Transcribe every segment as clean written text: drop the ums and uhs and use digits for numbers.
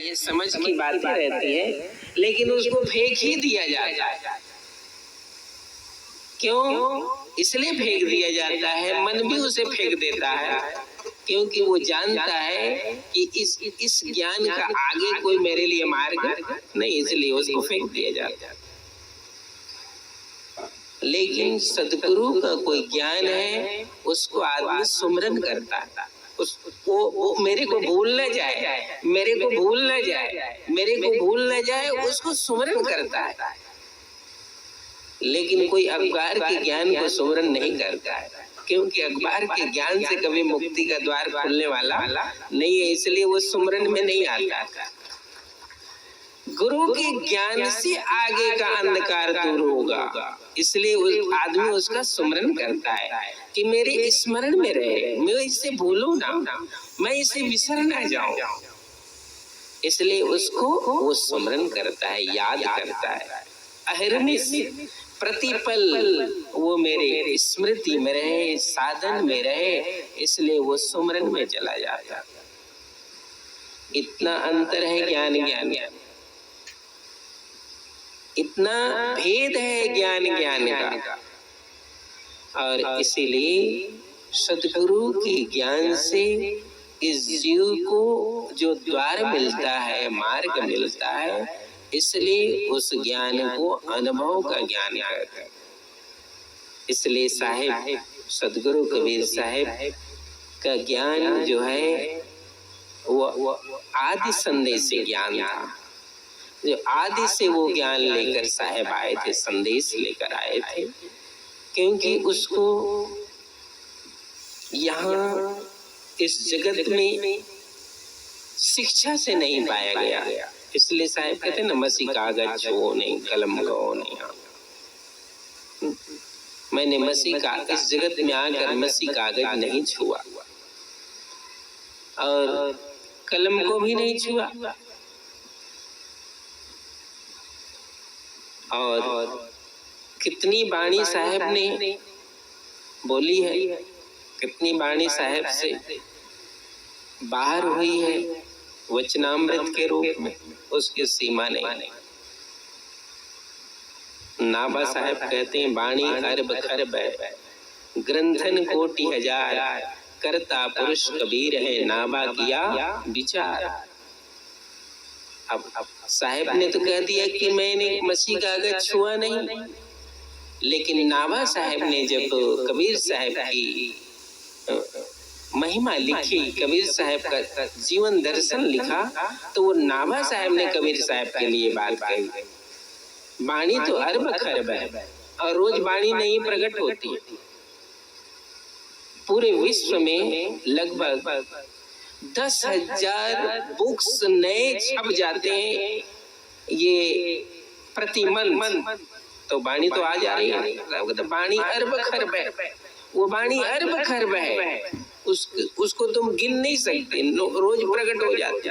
रहती है, समझ की बातें रहती है, लेकिन उसको फेंक ही दिया जाता है। क्यों? इसलिए फेंक दिया जाता है, मन भी उसे फेंक देता है, क्योंकि वो जानता है कि इस ज्ञान का आगे कोई मेरे लिए मार्ग नहीं, इसलिए उसको फेंक दिया जाता है। लेकिन सद्गुरु का कोई ज्ञान है, उसको आदमी सुमरन करता है। वो मेरे को भूल न जाए, मेरे को भूल न जाए, मेरे को भूल न जाए, उसको सुमरन करता है। लेकिन कोई अखबार के ज्ञान को सुमरन नहीं करता है, क्योंकि अखबार के ज्ञान से कभी मुक्ति का द्वार खुलने वाला नहीं है, इसलिए वो सुमरन में नहीं आता। गुरु के ज्ञान से आगे का अंधकार दूर होगा, इसलिए उस आदमी उसका सुमरन करता है कि मेरे स्मरण में रहे, मैं इसे भूलूं ना, मैं इसे बिसर ना जाऊं, इसलिए उसको वो सुमरन करता है, याद करता है। अहरनिश प्रतिपल वो मेरे स्मृति में रहे, साधन में रहे, इसलिए वो सुमरन में चला जाता। इतना अंतर है ज्ञान ज्ञान, इतना भेद है ज्ञान ज्ञान का। और इसीलिए सद्गुरु के ज्ञान से इस जीव को जो द्वार मिलता है, मार्ग मिलता है, इसलिए उस ज्ञान को अनुभव का ज्ञान कहते हैं। इसलिए साहिब सद्गुरु कबीर साहिब का ज्ञान जो है वो आदि संदेश ज्ञान था, जो आदि से वो ज्ञान लेकर साहिब आए थे, संदेश लेकर आए थे, क्योंकि उसको यहाँ इस जगत में शिक्षा से नहीं पाया गया। इसलिए साहिब कहते हैं न, मसी कागज छुओ नहीं, कलम को नहीं। मैंने मसी का इस जगत में आकर मसी कागज नहीं छुआ और कलम को भी नहीं छुआ, और कितनी बाणी साहब ने बोली है, कितनी बाणी साहब से बाहर हुई है वचनामृत के रूप में, उसकी सीमा नहीं। नाभा साहब कहते हैं बाणी अरब खरब है, ग्रंथन कोटि हजार, करता पुरुष कबीर है, नाभा किया विचार। अब साहब ने तो कह दिया कि मैंने मसीह कागज छुआ नहीं, लेकिन नाभा साहब ने जब कबीर साहब की महिमा लिखी, कबीर साहब का जीवन दर्शन लिखा, तो वो नाभा साहब ने कबीर साहब के लिए बात कही। बाणी तो अरब खरब है और रोज बाणी नहीं प्रकट होती। पूरे विश्व में लगभग 10,000 बुक्स नए छप जाते हैं ये प्रति मंथ, तो बाणी तो आ जा रही है। तो बाणी अरब खरब है, वो बाणी अरब खरब है, उसको तुम गिन नहीं सकते, रोज प्रकट हो जाते।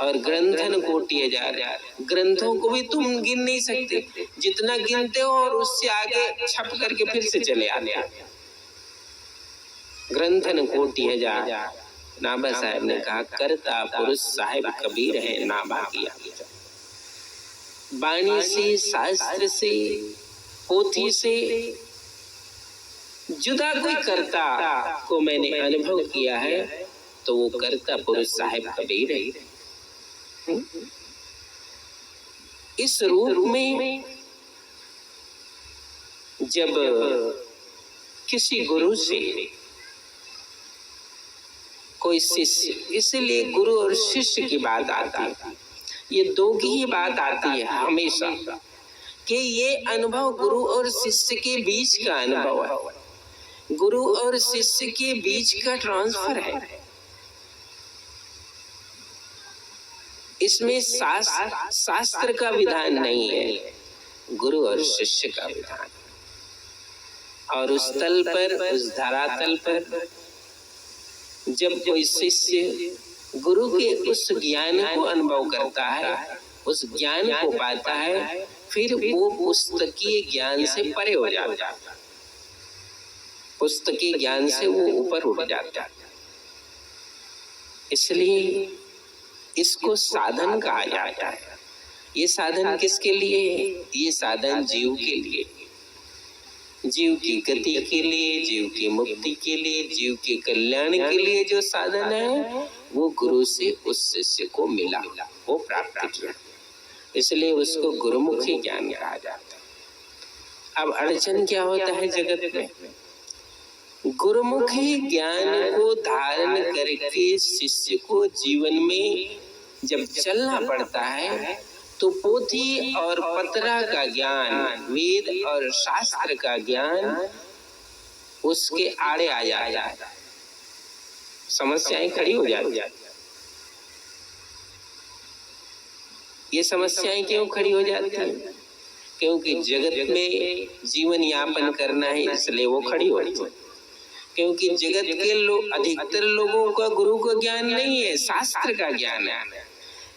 और ग्रंथन कोटि हजार, ग्रंथों को भी तुम गिन नहीं सकते, जितना गिनते हो और उससे आगे छप करके फिर से चले आते। ग्रंथन कोटि हजार। नाभा साहब ने कहा करता पुरुष साहिब कबीर है, नाभा किया। बाणी से, शास्त्र से, पोथी से जुदा कोई कर्ता को मैंने अनुभव किया है, तो वो कर्ता पुरुष साहिब कबीर है। इस रूप में जब किसी गुरु से कोई शिष्य, इसलिए गुरु और शिष्य की बात आती है, ये दो की ही बात आती है हमेशा, कि ये अनुभव गुरु और शिष्य के बीच का अनुभव है, गुरु और शिष्य के बीच का ट्रांसफर है। इसमें शास्त्र का विधान नहीं है, गुरु और शिष्य का विधान। और उस तल पर, उस धरातल पर जब कोई शिष्य गुरु के उस ज्ञान को अनुभव करता है, उस ज्ञान को पाता है, फिर वो पुस्तकीय ज्ञान से परे हो जाता है, पुस्तकीय ज्ञान से वो ऊपर उठ जाता है। इसलिए इसको साधन कहा जाता है। ये साधन किसके लिए है? ये साधन जीव के लिए, जीव की गति के लिए, जीव की मुक्ति के लिए, जीव के कल्याण के लिए जो साधन है वो गुरु से उस शिष्य को मिला, वो प्राप्त किया, इसलिए उसको गुरुमुखी ज्ञान कहा जाता है। अब अड़चन क्या होता है जगत में? गुरुमुखी ज्ञान को धारण करके शिष्य को जीवन में जब चलना पड़ता है तो पोथी और पत्रा का ज्ञान, वेद और शास्त्र का ज्ञान उसके आड़े आ जाता है, समस्याएं खड़ी हो जाती हैं। ये समस्याएं क्यों खड़ी हो जाती हैं? क्योंकि जगत में जीवन यापन करना है, इसलिए वो खड़ी होती है। क्योंकि जगत के लोग, अधिकतर लोगों का गुरु का ज्ञान नहीं है, शास्त्र का ज्ञान है।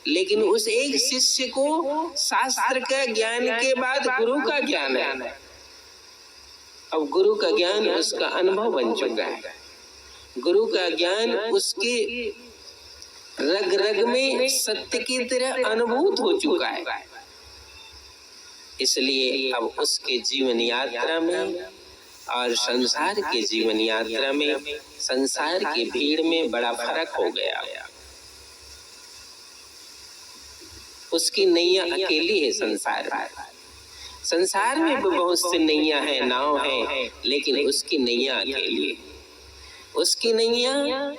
लेकिन उस एक शिष्य को शास्त्र का ज्ञान के बाद गुरु का ज्ञान है। अब गुरु का ज्ञान उसका अनुभव बन चुका है, गुरु का ज्ञान उसके रग रग में सत्य की तरह अनुभूत हो चुका है। इसलिए अब उसके जीवन यात्रा में और संसार के जीवन यात्रा में, संसार की भीड़ में बड़ा फर्क हो गया। उसकी नैया अकेली है संसार में। संसार में भी बहुत सी नैया है, नाव है, लेकिन उसकी नैया अकेली है। उसकी नैया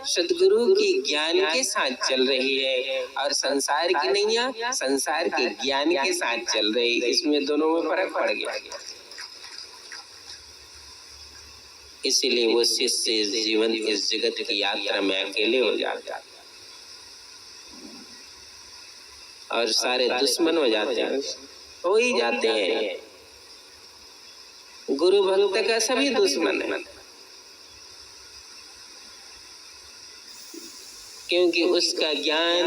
सदगुरु के ज्ञान के साथ चल रही है और संसार की नैया संसार के ज्ञान के साथ चल रही है। इसमें दोनों में फर्क पड़ गया। इसीलिए वो शिष्य जीवन इस जगत की यात्रा में अकेले हो जाता है और सारे दुश्मन हो जाते हैं, हो ही जाते हैं। गुरु भक्त का सभी दुश्मन है, क्योंकि उसका ज्ञान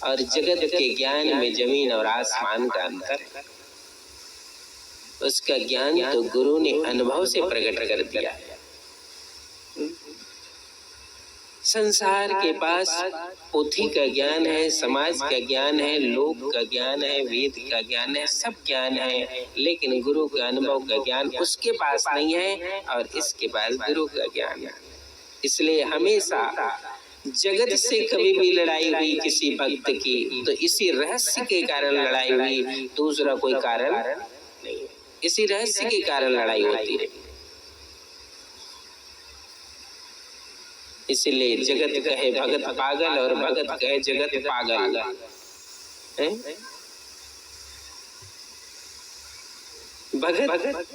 और जगत के ज्ञान में जमीन और आसमान का अंतर है। उसका ज्ञान तो गुरु ने अनुभव से प्रकट कर दिया है। संसार के पास पोथी का ज्ञान है, समाज का ज्ञान है, लोक का ज्ञान है, वेद का ज्ञान है, सब ज्ञान है, लेकिन गुरु का अनुभव का ज्ञान उसके पास नहीं है और इसके पास गुरु का ज्ञान है। इसलिए हमेशा जगत से कभी भी लड़ाई हुई किसी भक्त की तो इसी रहस्य के कारण लड़ाई हुई, दूसरा कोई कारण नहीं। इसी रहस्य के कारण लड़ाई होती है। इसलिए जगत कहे भगत पागल और भगत कहे जगत पागल है? भगत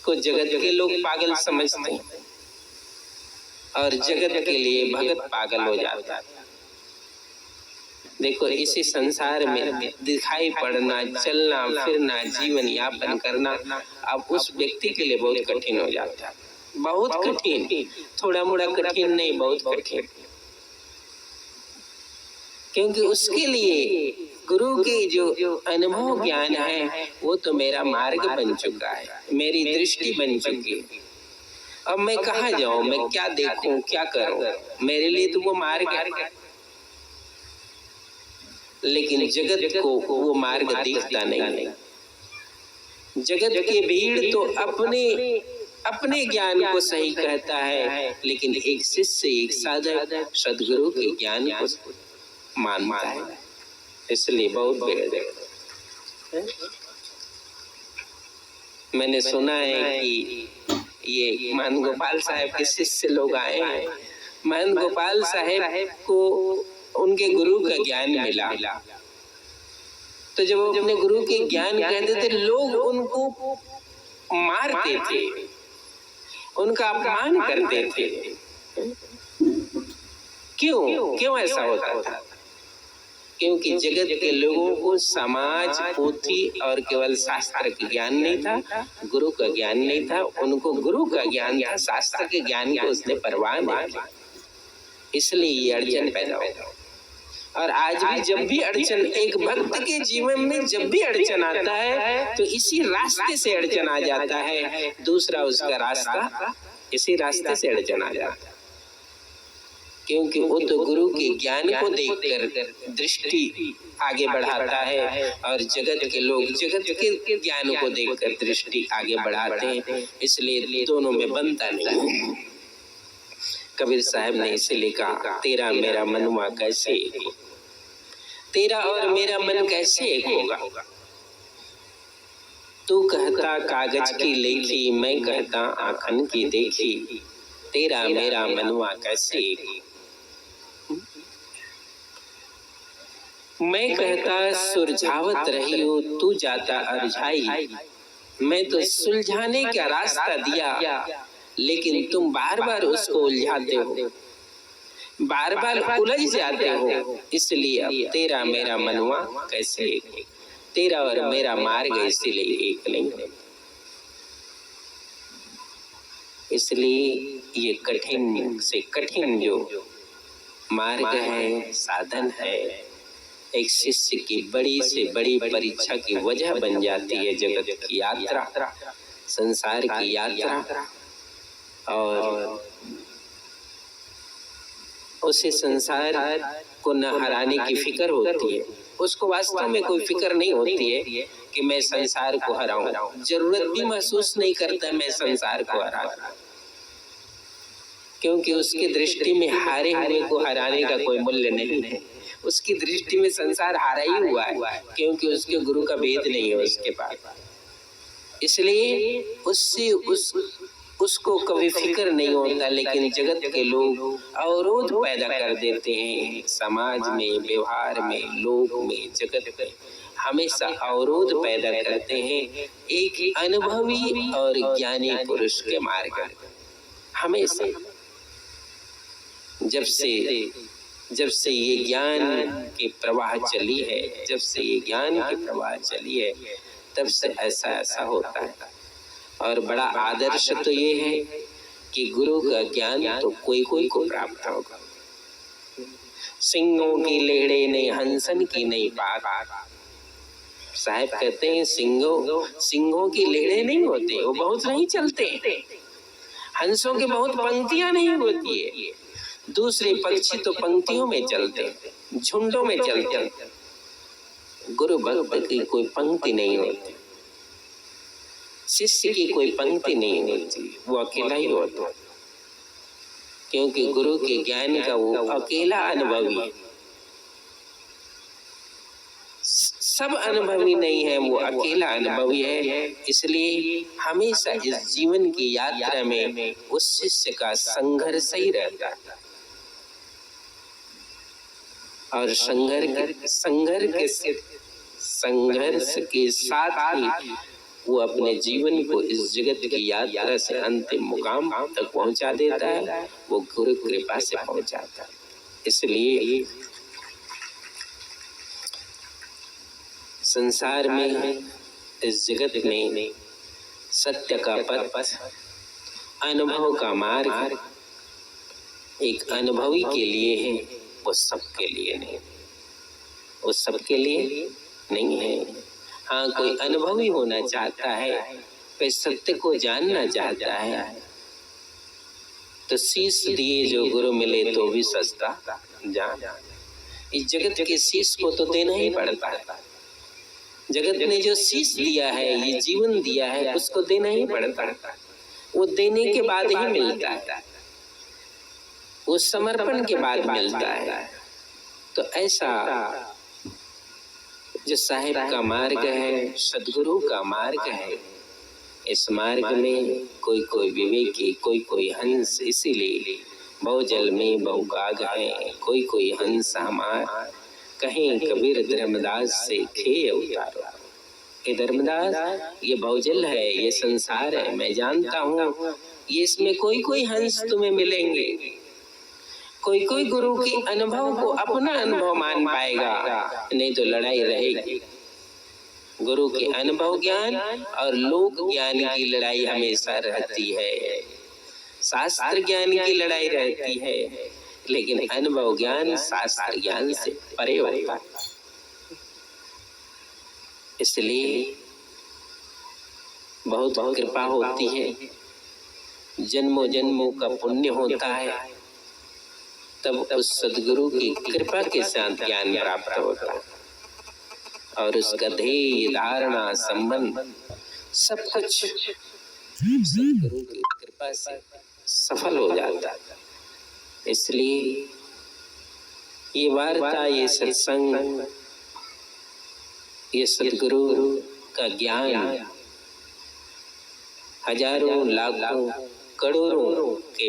को जगत के लोग पागल समझते हैं और जगत के लिए भगत पागल हो जाता है। देखो, इसी संसार में दिखाई पड़ना, चलना फिरना, जीवन यापन करना अब उस व्यक्ति के लिए बहुत कठिन हो जाता है। बहुत कठिन, थोड़ा मोड़ा कठिन नहीं, बहुत कठिन। क्योंकि उसके लिए गुरु के जो अनुभव ज्ञान है वो तो मेरा मार्ग बन चुका है, मेरी दृष्टि बन चुकी है। अब मैं कहाँ जाऊं, मैं क्या देखूं, क्या करूं? मेरे लिए तो वो मार्ग है, लेकिन जगत को वो मार्ग दिखता नहीं। जगत की भीड़ तो अपने ज्ञान को सही कहता है, लेकिन एक शिष्य, एक साधक सदगुरु के ज्ञान को मानता है। इसलिए बहुत भेद है। मैंने सुना है कि ये महंत गोपाल साहब के शिष्य लोग आए हैं। महंत गोपाल साहब को उनके गुरु का ज्ञान मिला, तो जब वो अपने गुरु के ज्ञान कहते थे, लोग उनको मारते थे, उनका अपमान करते थे। क्यों ऐसा होता था? क्योंकि जगत के लोगों को समाज, पोथी और केवल शास्त्र का ज्ञान नहीं था, गुरु का ज्ञान नहीं था। उनको गुरु का ज्ञान था, शास्त्र के ज्ञान को उसने परवाह नहीं की। इसलिए ये अड़चन पैदा हो। और आज भी जब भी अड़चन, एक भक्त के जीवन में जब भी अड़चन आता है तो इसी रास्ते से अड़चन आ जाता है, दूसरा उसका रास्ता, इसी रास्ते से अड़चन आ जाता है। क्योंकि वो तो गुरु के ज्ञान को देखकर दृष्टि आगे बढ़ाता है और जगत के लोग जगत के ज्ञान को देखकर दृष्टि आगे बढ़ाते हैं, इसलिए दोनों में बनता नहीं। कबीर साहब ने इसीलिए कहा, तेरा मेरा मनुआ कैसे एक हो, तेरा और मेरा मन कैसे एक होगा। तू कहता कागज की लेखी, मैं कहता आँखन की देखी, तेरा मेरा मनुआ कैसे एक हो। मैं कहता सुलझावत रही हो, तू जाता अरझाई, मैं तो सुलझाने का रास्ता दिया, लेकिन तुम बार बार उसको उलझाते हो, बार बार उलझ जाते हो, इसलिए अब तेरा मेरा मनुआ कैसे एक हो। तेरा और मेरा मार्ग इसलिए एक नहीं है। इसलिए ये कठिन से कठिन जो मार्ग है, साधन है, एक शिष्य की बड़ी से बड़ी परीक्षा की वजह बन जाती है। जगत की यात्रा, संसार की यात्रा, और उसे संसार को न हराने की फिक्र होती है। उसको वास्तव में कोई फिक्र नहीं होती है कि मैं संसार को हराऊं। जरूरत भी महसूस नहीं करता मैं संसार को हराऊं, क्योंकि उसकी दृष्टि में हारे हुए को हराने का कोई मूल्य नहीं है। उसकी दृष्टि में संसार हारा ही हुआ है, क्योंकि उसके गुरु का भेद नहीं है उसके पास। इसलिए उससे उसको कभी फिक्र नहीं होता। लेकिन जगत के लोग अवरोध पैदा कर देते हैं, समाज में, व्यवहार में, लोक में, जगत में हमेशा अवरोध पैदा करते हैं एक अनुभवी और ज्ञानी पुरुष के मार्ग में। हमेशा जब से ये ज्ञान की प्रवाह चली है, जब से ये ज्ञान की प्रवाह चली है, तब से ऐसा होता है। और बड़ा आदर्श तो ये है कि गुरु का ज्ञान तो कोई को प्राप्त होगा। सिंहों की लेड़े ने हंसन की नहीं पात। साहब कहते हैं सिंहों की लेड़े नहीं होते, वो बहुत नहीं चलते। हंसों की बहुत पंक्तियां नहीं होती है। दूसरे पक्षी तो पंक्तियों में चलते, झुंडों में चलते। गुरु भक्त की कोई पंक्ति नहीं होती, शिष्य की कोई पंक्ति नहीं होती, वो अकेला ही होता। क्योंकि गुरु के ज्ञान का वो अकेला अनुभवी है। सब अनुभवी नहीं है, वो अकेला अनुभवी है। इसलिए हमेशा इस जीवन की यात्रा में उस शिष्य का संघर्ष ही रहता है। और संघर्ष के साथ ही वो अपने जीवन को इस जगत की यात्रा से अंतिम मुकाम तक पहुंचा देता है। वो गुरु कृपा से पहुंचाता है। इसलिए संसार में, इस जगत में सत्य का पथ, अनुभव का मार्ग एक अनुभवी के लिए है, वो सबके लिए नहीं। वो सबके लिए नहीं है। हाँ, कोई अनुभवी होना चाहता है, कोई सत्य को जानना चाहता है, तो शीश दिए जो गुरु मिले तो भी सस्ता जान। इस जगत के शीश को तो देना ही पड़ता है। जगत ने जो शीश दिया है, ये जीवन दिया है, उसको देना ही पड़ता है। वो देने के बाद ही मिलता है, वो समर्पण के बाद मिलता है। तो ऐसा जो साहिब का मार्ग है, सदगुरु का मार्ग है, इस मार्ग में कोई विवेकी, कोई हंस। इसीलिए बहुजल में बहुकाग है, कोई हंस हमार, कहीं कबीर धर्मदास से खे उतारो। ये धर्मदास, ये बहुजल है, ये संसार है, मैं जानता हूँ, ये इसमें कोई हंस तुम्हें मिलेंगे। कोई गुरु के अनुभव को अपना अनुभव मान पाएगा, नहीं तो लड़ाई रहेगी। गुरु के अनुभव ज्ञान और लोक ज्ञान की लड़ाई हमेशा रहती है, शास्त्र ज्ञान की लड़ाई रहती है, लेकिन अनुभव ज्ञान शास्त्र ज्ञान से परे होता है। इसलिए बहुत कृपा होती है, जन्मों जन्मों का पुण्य होता है, तब उस सदगुरु की कृपा के साथ ज्ञान प्राप्त होता है और उसका ध्येय, धारणा, संबंध सब कुछ सदगुरु की कृपा से सफल हो जाता है। इसलिए ये वार्ता, ये सत्संग, ये सदगुरु का ज्ञान हजारों, लाखों, करोड़ों के